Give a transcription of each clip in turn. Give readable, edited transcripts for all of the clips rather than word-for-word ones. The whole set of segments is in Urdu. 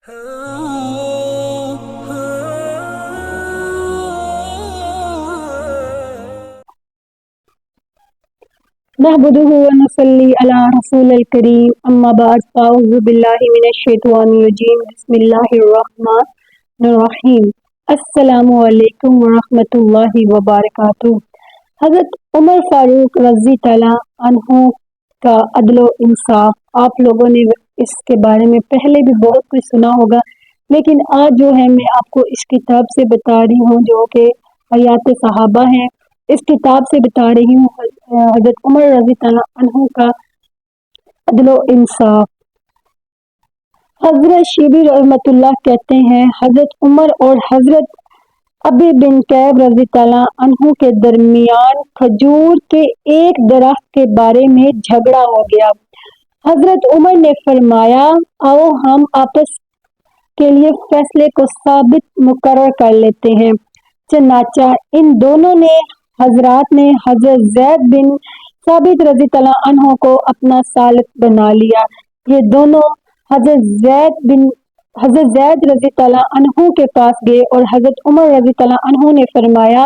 نحمده ونصلي على رسول الكريم اما بعد فاعوذ باللہ من الشیطان الرجیم بسم اللہ الرحمن الرحیم السلام علیکم ورحمۃ اللہ وبرکاتہ۔ حضرت عمر فاروق رضی تعالیٰ عنہ کا عدل و انصاف، آپ لوگوں نے اس کے بارے میں پہلے بھی بہت کچھ سنا ہوگا، لیکن آج جو ہے میں آپ کو اس کتاب سے بتا رہی ہوں جو کہ حیات صحابہ ہیں، اس کتاب سے بتا رہی ہوں حضرت عمر رضی تعالیٰ عنہ کا عدل و انصاف۔ حضرت شیبی رحمۃ اللہ کہتے ہیں، حضرت عمر اور حضرت ابی بن کعب رضی تعالیٰ عنہ کے درمیان کھجور کے ایک درخت کے بارے میں جھگڑا ہو گیا۔ حضرت عمر نے فرمایا، آؤ ہم آپس کے لیے فیصلے کو ثابت مقرر کر لیتے ہیں۔ چنانچہ ان دونوں نے حضرات نے حضرت زید بن ثابت رضی تعالیٰ عنہ کو اپنا سالک بنا لیا۔ یہ دونوں حضرت زید رضی تعالیٰ عنہ کے پاس گئے اور حضرت عمر رضی تعالیٰ عنہ نے فرمایا،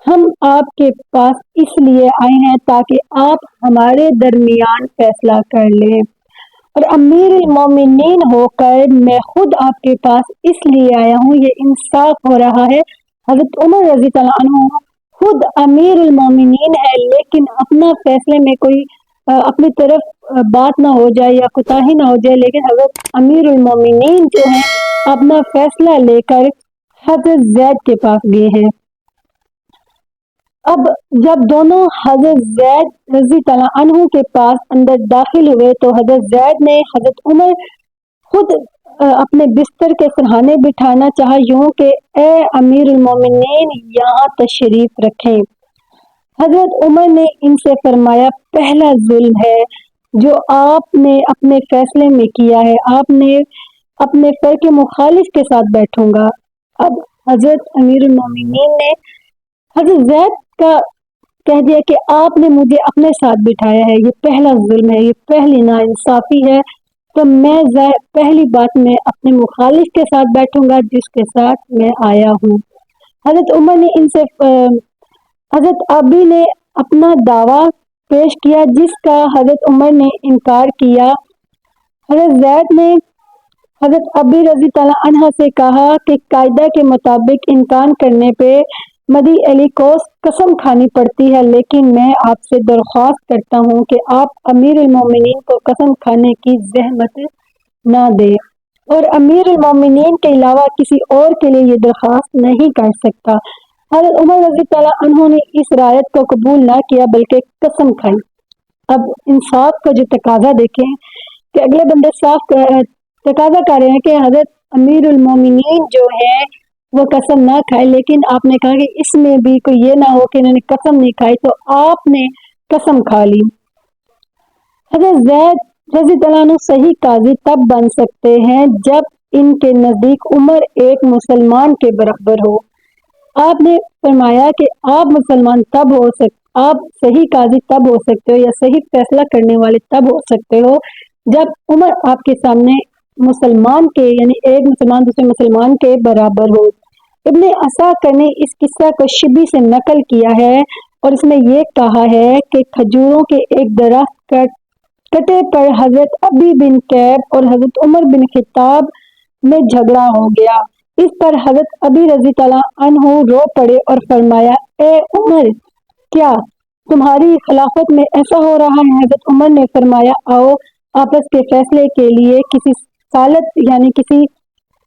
ہم آپ کے پاس اس لیے آئے ہیں تاکہ آپ ہمارے درمیان فیصلہ کر لیں، اور امیر المومنین ہو کر میں خود آپ کے پاس اس لیے آیا ہوں، یہ انصاف ہو رہا ہے۔ حضرت عمر رضی تعالیٰ عنہ خود امیر المومنین ہے، لیکن اپنا فیصلے میں کوئی اپنی طرف بات نہ ہو جائے یا کوتاہی نہ ہو جائے، لیکن حضرت امیر المومنین جو ہیں اپنا فیصلہ لے کر حضرت زید کے پاس گئے ہیں۔ اب جب دونوں حضرت زید رضی تعالیٰ عنہ کے پاس اندر داخل ہوئے تو حضرت زید نے حضرت عمر خود اپنے بستر کے سرہانے بٹھانا چاہا، یوں کہ اے امیر المومنین یہاں تشریف رکھیں۔ حضرت عمر نے ان سے فرمایا، پہلا ظلم ہے جو آپ نے اپنے فیصلے میں کیا ہے، آپ نے اپنے فرق مخالف کے ساتھ بیٹھوں گا۔ اب حضرت امیر المومنین نے حضرت زید کا کہہ دیا کہ آپ نے مجھے اپنے ساتھ بٹھایا ہے، یہ پہلا ظلم ہے، یہ پہلی ناانصافی ہے، تو میں پہلی بات میں اپنے مخالف کے ساتھ بیٹھوں گا جس کے ساتھ میں آیا ہوں۔ حضرت عمر نے ان سے حضرت ابی نے اپنا دعویٰ پیش کیا جس کا حضرت عمر نے انکار کیا۔ حضرت زید نے حضرت ابی رضی تعالیٰ عنہ سے کہا کہ قاعدہ کے مطابق انکار کرنے پہ مدی علی کو قسم کھانی پڑتی ہے، لیکن میں آپ سے درخواست کرتا ہوں کہ آپ امیر المومنین کو قسم کھانے کی زحمت نہ دیں، اور امیر المومنین کے علاوہ کسی اور کے لیے یہ درخواست نہیں کر سکتا۔ حضرت عمر رضی تعالیٰ عنہ نے اس رعایت کو قبول نہ کیا بلکہ قسم کھائی۔ اب انصاف کا جو تقاضا دیکھیں کہ اگلے بندے صاف تقاضا کر رہے ہیں کہ حضرت امیر المومنین جو ہے وہ قسم نہ کھائے، لیکن آپ نے کہا کہ اس میں بھی کوئی یہ نہ ہو کہ انہوں نے قسم نہیں کھائی، تو آپ نے قسم کھا لی۔ حضرت زید رضی تعالیٰ عنہ صحیح قاضی تب بن سکتے ہیں جب ان کے نزدیک عمر ایک مسلمان کے برابر ہو۔ آپ نے فرمایا کہ آپ مسلمان تب ہو سکتے، آپ صحیح قاضی تب ہو سکتے ہو یا صحیح فیصلہ کرنے والے تب ہو سکتے ہو جب عمر آپ کے سامنے مسلمان کے یعنی ایک مسلمان دوسرے مسلمان کے برابر ہو۔ ابن عساکر نے اس قصہ کو شبی سے نقل کیا ہے اور اس میں یہ کہا ہے کہ کھجوروں کے ایک درخت کٹے پر حضرت ابی بن کعب اور حضرت عمر بن خطاب میں جھگڑا ہو گیا۔ اس پر حضرت ابی رضی تعالیٰ عنہ رو پڑے اور فرمایا، اے عمر کیا تمہاری خلافت میں ایسا ہو رہا ہے؟ حضرت عمر نے فرمایا، آؤ آپس کے فیصلے کے لیے کسی سالت یعنی کسی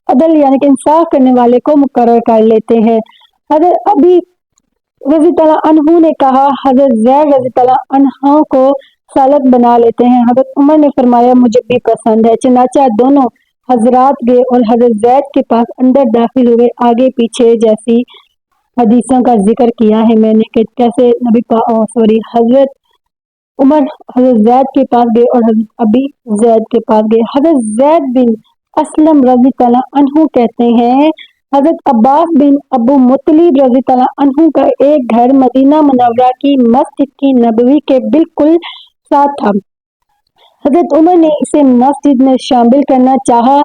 عدل یعنی کہ انصاف کرنے والے کو مقرر کر لیتے ہیں۔ حضرت ابی رضی تعالیٰ عنہ نے کہا، حضرت زید رضی تعالیٰ عنہ کو سالک بنا لیتے ہیں۔ حضرت عمر نے فرمایا، مجھے بھی پسند ہے۔ چنانچہ دونوں حضرات گئے اور حضرت زید کے پاس اندر داخل ہوئے۔ آگے پیچھے جیسی حدیثوں کا ذکر کیا ہے میں نے کہ کیسے حضرت عمر حضرت زید کے پاس گئے اور حضرت ابی زید کے پاس گئے۔ حضرت زید بن اسلم رضی تعالیٰ عنہ کہتے ہیں، حضرت عباس بن ابو مطلب رضی تعالیٰ عنہ کا ایک گھر مدینہ منورہ کی مسجد کی نبوی کے بالکل ساتھ تھا۔ حضرت عمر نے اسے مسجد میں شامل کرنا چاہا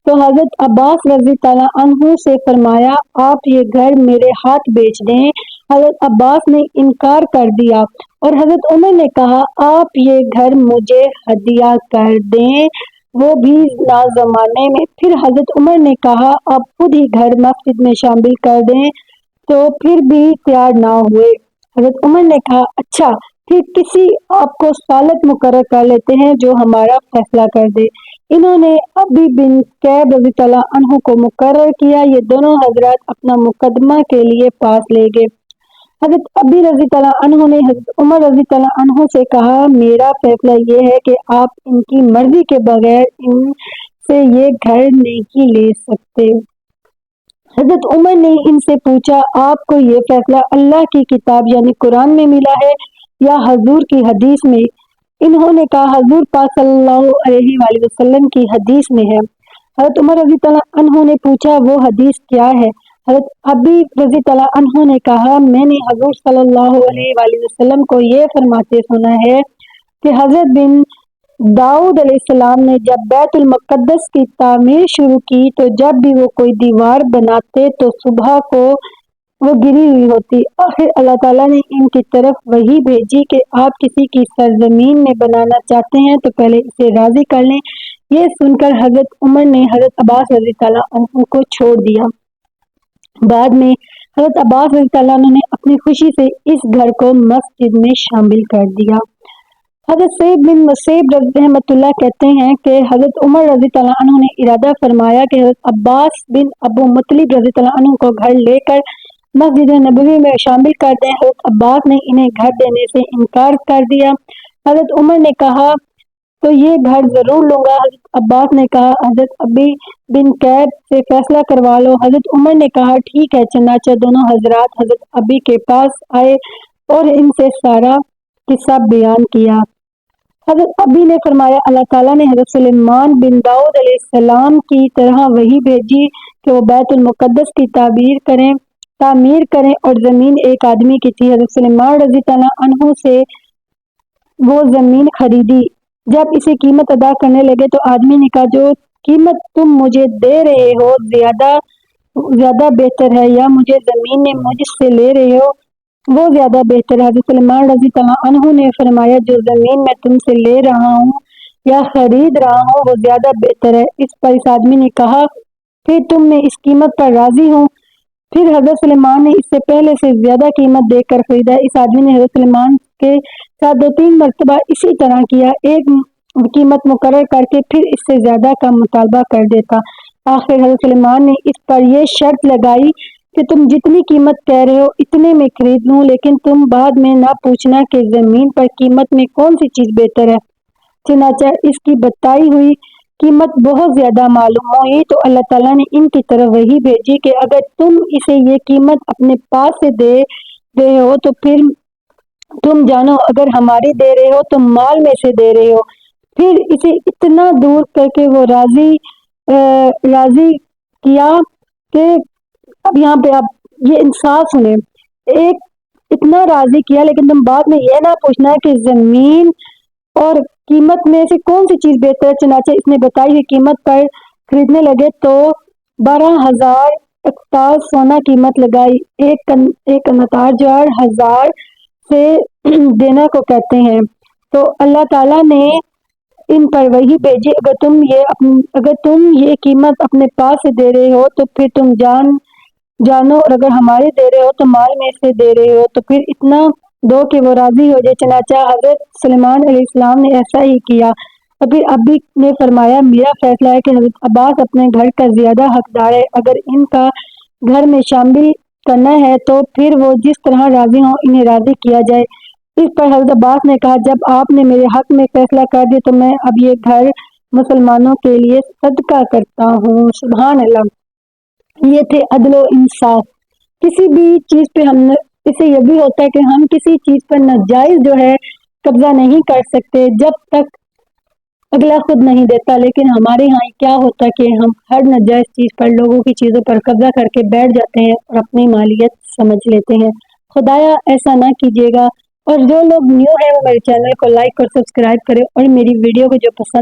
تو حضرت عباس رضی تعالیٰ عنہ سے فرمایا آپ یہ گھر میرے ہاتھ بیچ دیں۔ حضرت عباس نے انکار کر دیا اور حضرت عمر نے کہا آپ یہ گھر مجھے ہدیہ کر دیں، وہ بھی ناز زمانے میں۔ پھر حضرت عمر نے کہا آپ خود ہی گھر مسجد میں شامل کر دیں، تو پھر بھی تیار نہ ہوئے۔ حضرت عمر نے کہا اچھا پھر کسی آپ کو سالت مقرر کر لیتے ہیں جو ہمارا فیصلہ کر دے۔ انہوں نے ابی بن کعب رضی اللہ عنہ کو مقرر کیا۔ یہ دونوں حضرات اپنا مقدمہ کے لیے پاس لے گئے۔ حضرت ابی رضی اللہ عنہ نے حضرت عمر رضی اللہ عنہ سے کہا میرا فیصلہ یہ ہے کہ آپ ان کی مرضی کے بغیر ان سے یہ گھر نہیں لے سکتے۔ حضرت عمر نے ان سے پوچھا آپ کو یہ فیصلہ اللہ کی کتاب یعنی قرآن میں ملا ہے یا حضور کی حدیث میں؟ انہوں نے کہا حضور پاک صلی اللہ علیہ وآلہ وسلم کی حدیث میں ہے۔ حضرت عمر رضی اللہ عنہ نے پوچھا وہ حدیث کیا ہے؟ حضرت ابی رضی اللہ عنہ نے کہا میں نے حضور صلی اللہ علیہ وآلہ وسلم کو یہ فرماتے سنا ہے کہ حضرت بن داؤد علیہ السلام نے جب بیت المقدس کی تعمیر شروع کی تو جب بھی وہ کوئی دیوار بناتے تو صبح کو وہ گری ہوئی ہوتی۔ آخر اللہ تعالیٰ نے ان کی طرف وحی بھیجی کہ آپ کسی کی سرزمین میں بنانا چاہتے ہیں تو پہلے اسے راضی کر لیں۔ یہ سن کر حضرت عمر نے حضرت عباس رضی اللہ عنہ کو چھوڑ دیا۔ بعد میں حضرت عباس رضی اللہ عنہ نے اپنی خوشی سے اس گھر کو مسجد میں شامل کر دیا۔ حضرت سعید بن مسیب رحمۃ اللہ کہتے ہیں کہ حضرت عمر رضی اللہ عنہ نے ارادہ فرمایا کہ حضرت عباس بن ابو مطلب رضی اللہ عنہ کو گھر لے کر مسجد نبوی میں شامل کر دیں۔ حضرت عباس نے انہیں گھر دینے سے انکار کر دیا۔ حضرت عمر نے کہا تو یہ گھر ضرور لوں گا۔ حضرت عباس نے کہا حضرت ابی بن کعب سے فیصلہ کروا لو۔ حضرت عمر نے کہا ٹھیک ہے۔ چنانچہ دونوں حضرات حضرت ابی کے پاس آئے اور ان سے سارا قصہ بیان کیا۔ حضرت ابی نے فرمایا اللہ تعالیٰ نے حضرت سلیمان بن داؤد علیہ السلام کی طرح وحی بھیجی کہ وہ بیت المقدس کی تعمیر کریں اور زمین ایک آدمی کی تھی۔ حضرت سلیمان رضی اللہ عنہ سے وہ زمین خریدی۔ جب اسے قیمت ادا کرنے لگے تو آدمی نے کہا جو قیمت تم مجھے دے رہے ہو زیادہ بہتر ہے یا مجھے زمین میں مجھ سے لے رہے ہو وہ زیادہ بہتر ہے؟ حضرت سلیمان رضی اللہ عنہ نے فرمایا جو زمین میں تم سے لے رہا ہوں یا خرید رہا ہوں وہ زیادہ بہتر ہے۔ اس پر اس آدمی نے کہا پھر تم میں اس قیمت پر راضی ہوں؟ پھر حضرت سلیمان نے اس سے پہلے سے زیادہ قیمت دے کر خریدا۔ اس آدمی نے حضرت سلیمان کے ساتھ 2-3 مرتبہ اسی طرح کیا، ایک قیمت مقرر کر کے پھر اس سے زیادہ کا مطالبہ کر دیتا۔ آخر حضرت سلیمان نے اس پر یہ شرط لگائی کہ تم جتنی قیمت کہہ رہے ہو اتنے میں خرید لوں، لیکن تم بعد میں نہ پوچھنا کہ زمین پر قیمت میں کون سی چیز بہتر ہے۔ چنانچہ اس کی بتائی ہوئی قیمت بہت زیادہ معلوم ہوئی تو اللہ تعالیٰ نے ان کی طرف وحی بھیجی کہ اگر تم اسے یہ قیمت اپنے پاس سے دے رہے ہو تو پھر تم جانو اگر ہماری دے رہے ہو تو مال میں سے دے رہے ہو۔ پھر اسے اتنا دور کر کے وہ راضی کیا کہ اب یہاں پہ آپ یہ انصاف سنیں، ایک اتنا راضی کیا لیکن تم بعد میں یہ نہ پوچھنا کہ زمین اور قیمت میں سے کون سی چیز بہتر ہے۔ چنانچہ اس نے بتائی ہوئی قیمت پر خریدنے لگے تو 12,000 اقطار سونا قیمت لگائی۔ ایک انتار 4,000 سے دینا کو کہتے ہیں۔ تو اللہ تعالیٰ نے ان پر وحی بھیجی اگر تم یہ قیمت اپنے پاس سے دے رہے ہو تو پھر تم جانو اور اگر ہمارے دے رہے ہو تو مال میں سے دے رہے ہو تو پھر اتنا دو کہ وہ راضی ہو جائے۔ چنانچہ حضرت سلیمان علیہ السلام نے ایسا ہی کیا۔ پھر ابی نے فرمایا میرا فیصلہ ہے کہ حضرت عباس اپنے گھر کا زیادہ حقدار ہے، اگر ان کا گھر میں شامل کرنا ہے تو پھر وہ جس طرح راضی ہوں انہیں راضی کیا جائے۔ اس پر حضرت عباس نے کہا جب آپ نے میرے حق میں فیصلہ کر دیا تو میں اب یہ گھر مسلمانوں کے لیے صدقہ کرتا ہوں۔ سبحان اللہ۔ یہ تھے عدل و انصاف۔ کسی بھی چیز پہ اسے یہ بھی ہوتا ہے کہ ہم کسی چیز پر ناجائز جو ہے قبضہ نہیں کر سکتے جب تک اگلا خود نہیں دیتا، لیکن ہمارے ہاں کیا ہوتا ہے کہ ہم ہر ناجائز چیز پر لوگوں کی چیزوں پر قبضہ کر کے بیٹھ جاتے ہیں اور اپنی مالیت سمجھ لیتے ہیں۔ خدایا ایسا نہ کیجیے گا۔ اور جو لوگ نیو ہیں وہ میرے چینل کو لائک اور سبسکرائب کریں اور میری ویڈیو کو جو پسند